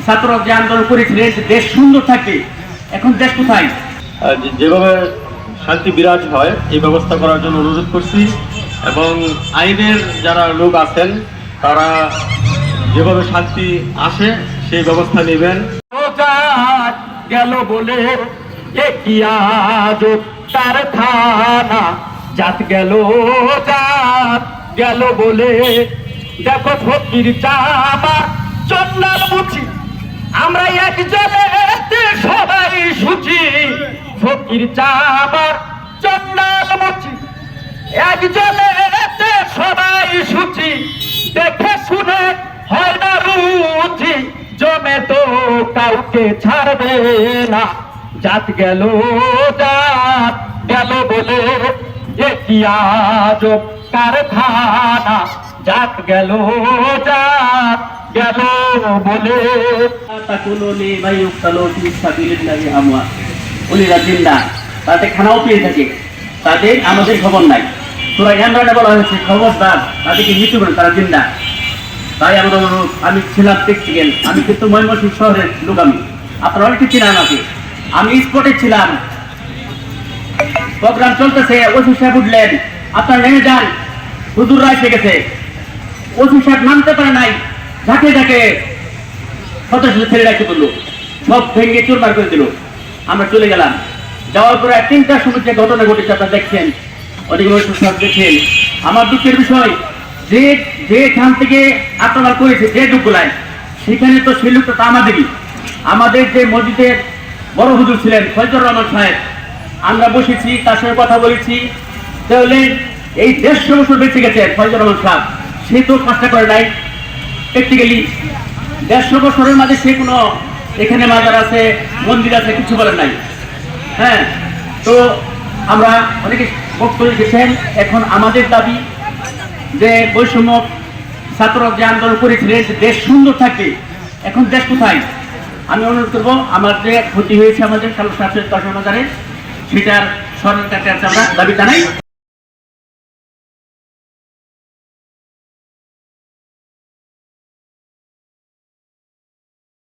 ছাত্ররা যে আন্দোলন করেছিলেন দেশ সুন্দর থাকবে, এখন দেশ কোথায়? যেভাবে শান্তি বিরাজ হয় এই ব্যবস্থা করার জন্য অনুরোধ করছি, এবং আইনের যারা লোক আছেন তারা যেভাবে শান্তি আসে সেই ব্যবস্থা নেবেন। গেল বলে তার থানা জাত গেল, জাত গেল বলে দেখো ফকির চাপা চন্দাল মুছি, আমরা এক জলেতে সবাই সুচি। ফকির চাপার চন্দাল মুছি, এক জলেতে সবাই সুচি, দেখে শুনে হয় না রুচি, জমে তো কাউকে ছাড়বে না। জাত গেল, জাত গেল বলে কি আজব কারখানা, জাত গেল, জাত গেল বলে। তাকুলুনি মাইয়ুক্তালু ফি সাবিলিল্লাহি আমওয়াত, উলিরা জিন্দা, তাতে খানাও পেয়ে থাকে, তাদের আমাদের খবর নাই। সূরা ইমরানে বলা হয়েছে খবরদার তাদেরকে মৃত্যু করেন, তারা জিন্দা। তাই আমার অনুরোধ, আমি ছিলাম প্র্যাকটিক্যাল, আমি কিন্তু ময়মনসিংহ শহরের লোক, আমি আপনারা অনেকে চিনেন আমাকে, আমি স্পটে ছিলাম, প্রোগ্রাম চলতেছে, ওসি সাহেব উঠলেন, আপনার নেমে যান, হুজুররা এসে গেছে, ওসি সাহেব নামতে পারে নাই, ঝাঁকে ঝাঁকে শত শত ছেলেরা এসে বললো, সব ভেঙে চুরমার করে দিল। আমরা চলে গেলাম, যাওয়ার পরে 3টার সময় যে ঘটনা ঘটেছে আপনারা দেখছেন, অনেক সব দেখছেন। আমার দুঃখের বিষয় যে যেখান থেকে আক্রমণ করেছে যে লোকগুলায়, সেখানে তো সেই লোকটা তো আমাদের যে মসজিদের বড় হুজুর ছিলেন ফজলুর রহমান সাহেব, আমরা বসেছি, তার সঙ্গে কথা বলেছি, তাহলে এই 150 বছর বেঁচে গেছে ফজলুর রহমান সাহেব, সে তো কাজটা করে নাই প্র্যাকটিক্যালি। 150 বছরের মাঝে সে কোনো এখানে মাজার আছে, মন্দির আছে, কিছু বলেন নাই। হ্যাঁ, তো আমরা অনেকে বক্তব্য রেখেছেন। এখন আমাদের দাবি যে বৈষম্য ছাত্ররা যে আন্দোলন করেছিলেন দেশ সুন্দর থাকবে, এখন দেশ কোথায়? আমি অনুরোধ করবো, আমার যে ক্ষতি হয়েছে আমাদের কালো সাথে সেটার সরকারের কাছে আমরা দাবি জানাই।